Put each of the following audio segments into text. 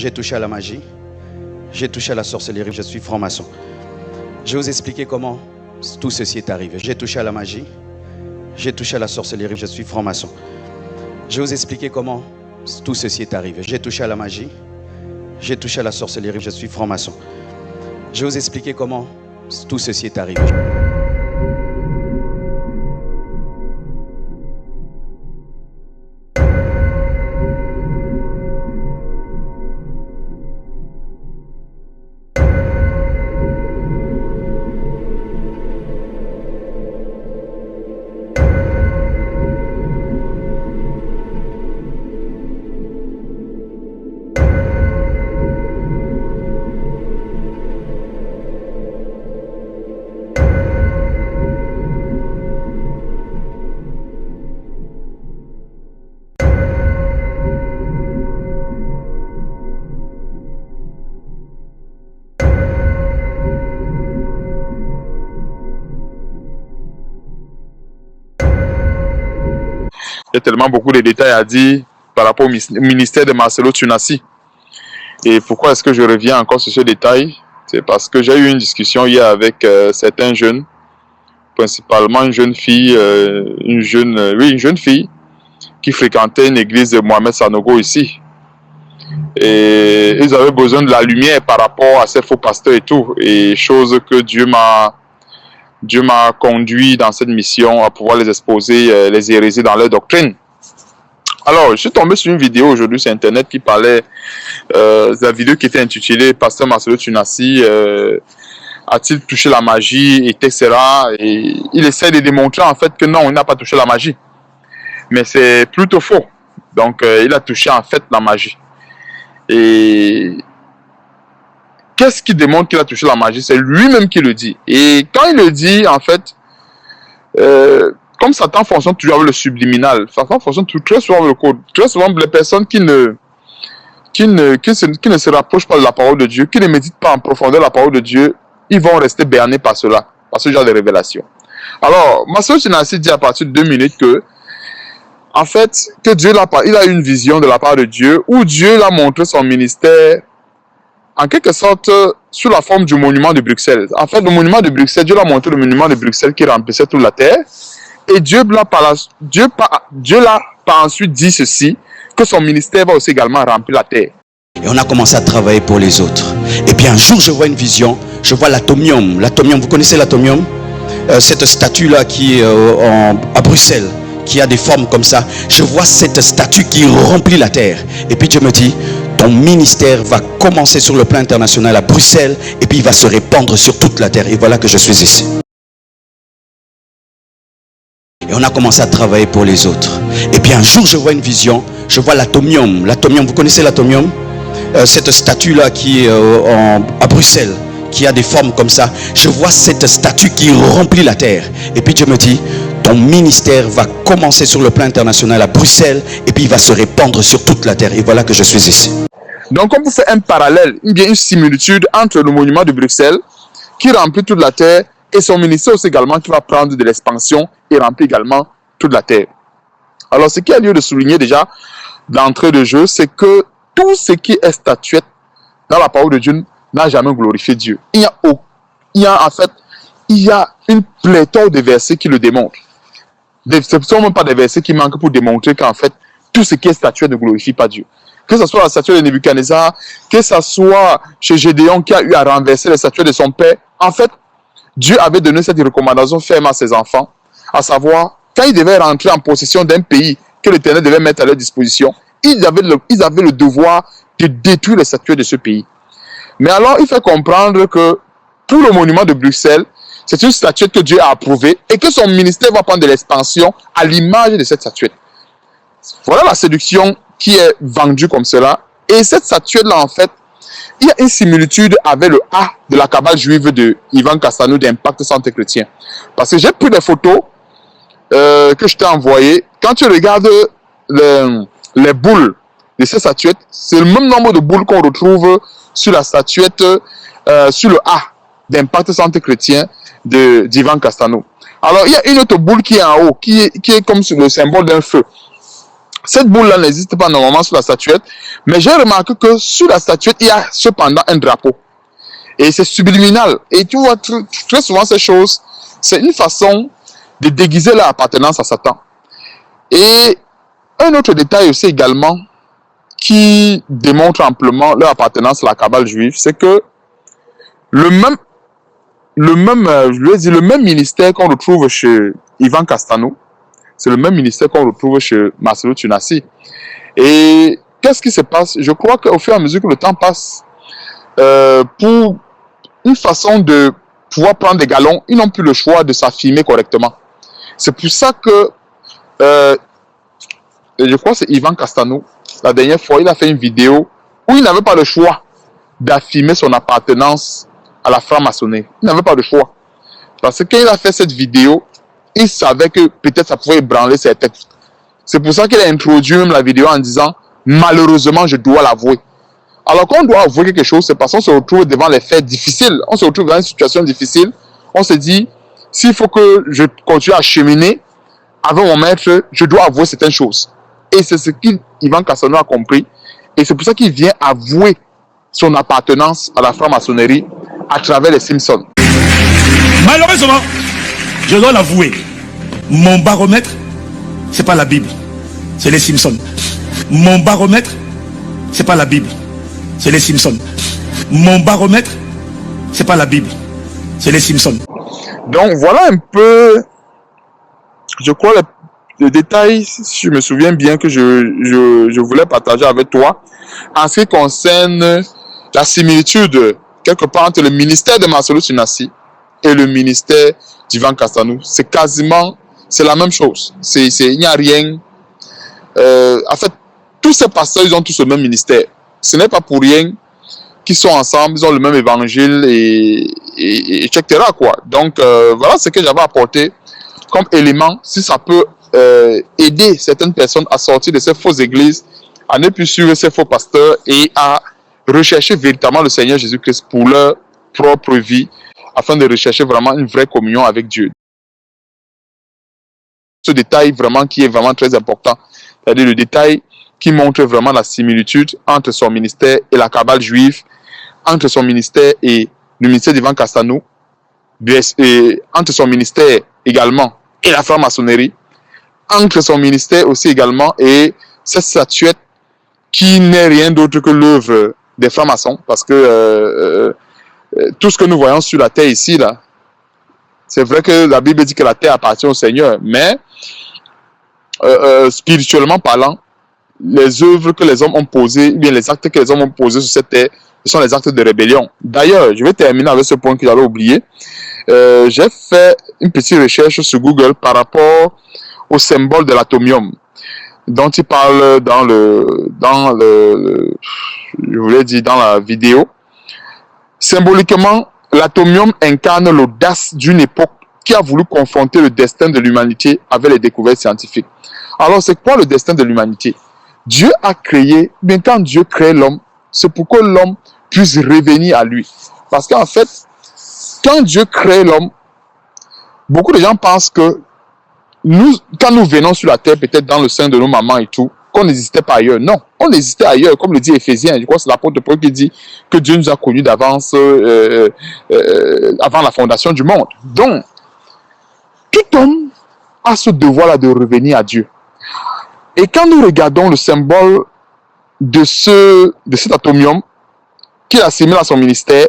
J'ai touché à la magie, j'ai touché à la sorcellerie, je suis franc-maçon. Je vais vous expliquer comment tout ceci est arrivé. J'ai touché à la magie, j'ai touché à la sorcellerie, je suis franc-maçon. Je vais vous expliquer comment tout ceci est arrivé. J'ai touché à la magie, j'ai touché à la sorcellerie, je suis franc-maçon. Je vais vous expliquer comment tout ceci est arrivé. Il y a tellement beaucoup de détails à dire par rapport au ministère de Marcelo Tunasi. Et pourquoi est-ce que je reviens encore sur ce détail? C'est parce que j'ai eu une discussion hier avec certains jeunes, principalement une jeune fille, une jeune fille qui fréquentait une église de Mohamed Sanogo ici. Et ils avaient besoin de la lumière par rapport à ces faux pasteurs et tout. Et chose que Dieu m'a conduit dans cette mission à pouvoir les exposer, les hérésies dans leur doctrine. Alors, je suis tombé sur une vidéo aujourd'hui sur Internet qui parlait, la vidéo qui était intitulée « Pasteur Marcelo Tunasi a-t-il touché la magie ?» etc. Et il essaie de démontrer en fait que non, il n'a pas touché la magie. Mais c'est plutôt faux. Donc, il a touché en fait la magie. Et qu'est-ce qui démontre qu'il a touché la magie? C'est lui-même qui le dit. Et quand il le dit, en fait, comme Satan fonctionne toujours avec le subliminal, Satan fonctionne très souvent avec le code. Très souvent, les personnes qui ne se rapprochent pas de la parole de Dieu, qui ne méditent pas en profondeur la parole de Dieu, ils vont rester bernés par cela, par ce genre de révélation. Alors, Marcelo Tunasi dit à partir de 2 minutes que, en fait, que Dieu il a une vision de la part de Dieu, où Dieu l'a montré son ministère en quelque sorte sous la forme du monument de Bruxelles. En fait, le monument de Bruxelles, Dieu l'a montré le monument de Bruxelles qui remplissait toute la terre. Et Dieu l'a par ensuite dit ceci, que son ministère va aussi également remplir la terre. Et on a commencé à travailler pour les autres. Et puis un jour, je vois une vision, je vois l'atomium. L'atomium, vous connaissez l'atomium? Cette statue-là qui est à Bruxelles, qui a des formes comme ça. Je vois cette statue qui remplit la terre. Et puis Dieu me dit, ton ministère va commencer sur le plan international à Bruxelles et puis il va se répandre sur toute la terre. Et voilà que je suis ici. Et on a commencé à travailler pour les autres. Et puis un jour, je vois une vision, je vois l'atomium. L'atomium, vous connaissez l'atomium? Cette statue-là qui est à Bruxelles, qui a des formes comme ça. Je vois cette statue qui remplit la terre. Et puis Dieu me dit, ton ministère va commencer sur le plan international à Bruxelles et puis il va se répandre sur toute la terre. Et voilà que je suis ici. Donc, on peut faire un parallèle, une similitude entre le monument de Bruxelles qui remplit toute la terre et son ministère aussi également qui va prendre de l'expansion et remplir également toute la terre. Alors, ce qui a lieu de souligner déjà d'entrée de jeu, c'est que tout ce qui est statuette dans la parole de Dieu n'a jamais glorifié Dieu. Il y a une pléthore de versets qui le démontrent. Ce ne sont même pas des versets qui manquent pour démontrer qu'en fait, tout ce qui est statuette ne glorifie pas Dieu. Que ce soit la statue de Nebuchadnezzar, que ce soit chez Gédéon qui a eu à renverser la statue de son père, en fait, Dieu avait donné cette recommandation ferme à ses enfants, à savoir, quand ils devaient rentrer en possession d'un pays que l'Éternel devait mettre à leur disposition, ils avaient le devoir de détruire les statues de ce pays. Mais alors, il fait comprendre que pour le monument de Bruxelles, c'est une statuette que Dieu a approuvée et que son ministère va prendre de l'expansion à l'image de cette statuette. Voilà la séduction qui est vendue comme cela. Et cette statuette-là, en fait, il y a une similitude avec le A de la cabale juive de Ivan Castanou d'Impact Centre Chrétien. Parce que j'ai pris des photos que je t'ai envoyées. Quand tu regardes les boules de ces statuettes, c'est le même nombre de boules qu'on retrouve sur la statuette, sur le A d'Impact Centre Chrétien d'Ivan Castanou. Alors, il y a une autre boule qui est en haut, qui est comme sur le symbole d'un feu. Cette boule-là n'existe pas normalement sur la statuette, mais j'ai remarqué que sur la statuette, il y a cependant un drapeau. Et c'est subliminal. Et tu vois, très souvent, ces choses, c'est une façon de déguiser leur appartenance à Satan. Et un autre détail aussi également, qui démontre amplement leur appartenance à la cabale juive, c'est que le même ministère qu'on retrouve chez Ivan Castano, c'est le même ministère qu'on retrouve chez Marcelo Tunasi. Et qu'est-ce qui se passe? Je crois qu'au fur et à mesure que le temps passe, pour une façon de pouvoir prendre des galons, ils n'ont plus le choix de s'affirmer correctement. C'est pour ça que, je crois que c'est Ivan Castano, la dernière fois, il a fait une vidéo où il n'avait pas le choix d'affirmer son appartenance à la franc-maçonnerie. Il n'avait pas le choix. Parce que quand il a fait cette vidéo, il savait que peut-être ça pouvait ébranler ses textes. C'est pour ça qu'il a introduit même la vidéo en disant « Malheureusement, je dois l'avouer ». Alors quand on doit avouer quelque chose, c'est parce qu'on se retrouve devant les faits difficiles. On se retrouve dans une situation difficile. On se dit « S'il faut que je continue à cheminer avec mon maître, je dois avouer certaines choses ». Et c'est ce qu'Ivan Castano a compris. Et c'est pour ça qu'il vient avouer son appartenance à la franc-maçonnerie à travers les Simpsons. Malheureusement, je dois l'avouer, mon baromètre, c'est pas la Bible, c'est les Simpsons. Mon baromètre, c'est pas la Bible, c'est les Simpsons. Mon baromètre, c'est pas la Bible, c'est les Simpsons. Donc voilà un peu, je crois, le détail, si je me souviens bien, que je voulais partager avec toi en ce qui concerne la similitude quelque part entre le ministère de Marcelo Tunasi et le ministère d'Ivan Castano. C'est quasiment, c'est la même chose. Il n'y a rien. En fait, tous ces pasteurs, ils ont tous le même ministère. Ce n'est pas pour rien qu'ils sont ensemble, ils ont le même évangile, et etc. quoi. Donc, voilà ce que j'avais apporté comme élément, si ça peut aider certaines personnes à sortir de ces fausses églises, à ne plus suivre ces faux pasteurs et à rechercher véritablement le Seigneur Jésus-Christ pour leur propre vie, afin de rechercher vraiment une vraie communion avec Dieu. Ce détail vraiment qui est vraiment très important, c'est-à-dire le détail qui montre vraiment la similitude entre son ministère et la cabale juive, entre son ministère et le ministère d'Ivan Castano, entre son ministère également et la franc-maçonnerie, entre son ministère aussi également et cette statuette qui n'est rien d'autre que l'œuvre des francs-maçons, parce que tout ce que nous voyons sur la terre ici, là, c'est vrai que la Bible dit que la terre appartient au Seigneur, mais spirituellement parlant, les œuvres que les hommes ont posées, bien les actes que les hommes ont posés sur cette terre, ce sont les actes de rébellion. D'ailleurs, je vais terminer avec ce point que j'avais oublié. J'ai fait une petite recherche sur Google par rapport au symbole de l'atomium, dont il parle dans je voulais dire dans la vidéo. Symboliquement, l'atomium incarne l'audace d'une époque qui a voulu confronter le destin de l'humanité avec les découvertes scientifiques. Alors, c'est quoi le destin de l'humanité? Dieu a créé, mais quand Dieu crée l'homme, c'est pour que l'homme puisse revenir à lui. Parce qu'en fait, quand Dieu crée l'homme, beaucoup de gens pensent que nous, quand nous venons sur la terre, peut-être dans le sein de nos mamans et tout, qu'on n'existait pas ailleurs. Non, on existait ailleurs, comme le dit Éphésiens. Je crois que c'est l'apôtre Paul qui dit que Dieu nous a connus d'avance, avant la fondation du monde. Donc, tout homme a ce devoir-là de revenir à Dieu. Et quand nous regardons le symbole de cet atomium qu'il assimile à son ministère,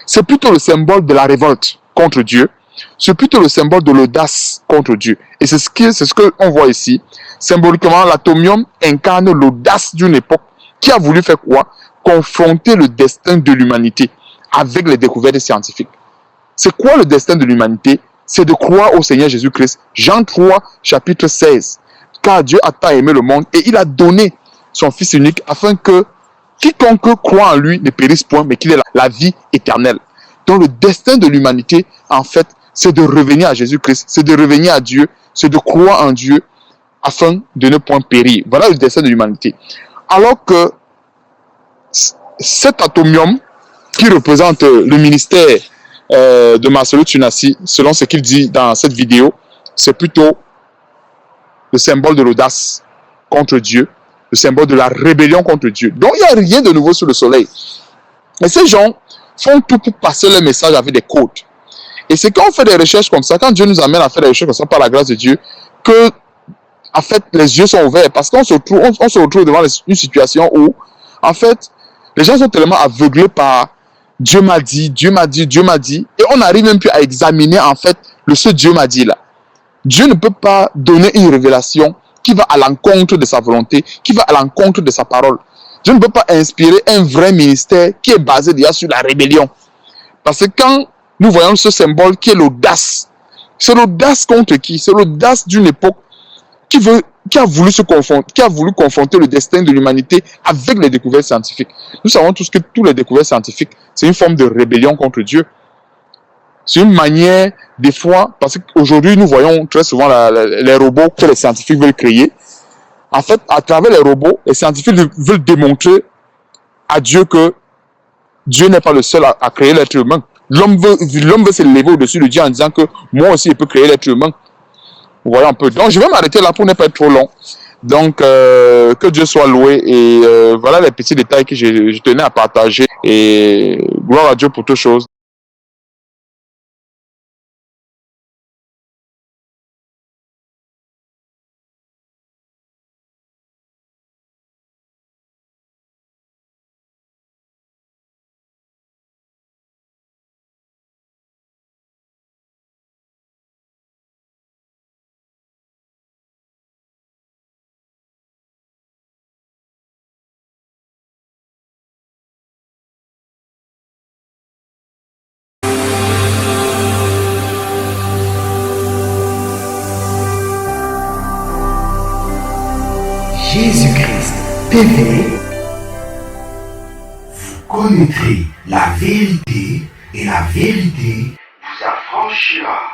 c'est plutôt le symbole de la révolte contre Dieu. C'est plutôt le symbole de l'audace contre Dieu. Et c'est ce qu'on voit ici. Symboliquement, l'atomium incarne l'audace d'une époque qui a voulu faire quoi? Confronter le destin de l'humanité avec les découvertes scientifiques. C'est quoi le destin de l'humanité? C'est de croire au Seigneur Jésus-Christ. Jean 3, chapitre 16. Car Dieu a tant aimé le monde et il a donné son Fils unique afin que quiconque croit en lui ne périsse point, mais qu'il ait la vie éternelle. Donc le destin de l'humanité, en fait, c'est de revenir à Jésus-Christ, c'est de revenir à Dieu, c'est de croire en Dieu afin de ne point périr. Voilà le destin de l'humanité. Alors que cet atomium qui représente le ministère de Marcelo Tunasi, selon ce qu'il dit dans cette vidéo, c'est plutôt le symbole de l'audace contre Dieu, le symbole de la rébellion contre Dieu. Donc, il n'y a rien de nouveau sous le soleil. Et ces gens font tout pour passer leur message avec des codes. Et c'est quand on fait des recherches comme ça, quand Dieu nous amène à faire des recherches comme ça par la grâce de Dieu, que, en fait, les yeux sont ouverts. Parce qu'on se retrouve devant une situation où, en fait, les gens sont tellement aveuglés par Dieu m'a dit, Dieu m'a dit, Dieu m'a dit. Et on n'arrive même plus à examiner, en fait, ce Dieu m'a dit là. Dieu ne peut pas donner une révélation qui va à l'encontre de sa volonté, qui va à l'encontre de sa parole. Dieu ne peut pas inspirer un vrai ministère qui est basé déjà sur la rébellion. Parce que quand nous voyons ce symbole qui est l'audace, c'est l'audace contre qui? C'est l'audace d'une époque qui a voulu confronter le destin de l'humanité avec les découvertes scientifiques. Nous savons tous que toutes les découvertes scientifiques, c'est une forme de rébellion contre Dieu. C'est une manière, des fois, parce qu'aujourd'hui, nous voyons très souvent les robots que les scientifiques veulent créer. En fait, à travers les robots, les scientifiques veulent démontrer à Dieu que Dieu n'est pas le seul à créer l'être humain. L'homme veut s'élever au-dessus de Dieu en disant que moi aussi, je peux créer l'être humain. Vous voyez un peu. Donc, je vais m'arrêter là pour ne pas être trop long. Donc, que Dieu soit loué. Et voilà les petits détails que je tenais à partager. Et gloire à Dieu pour toutes choses. Jésus-Christ TV, vous connaîtrez la vérité et la vérité vous affranchira.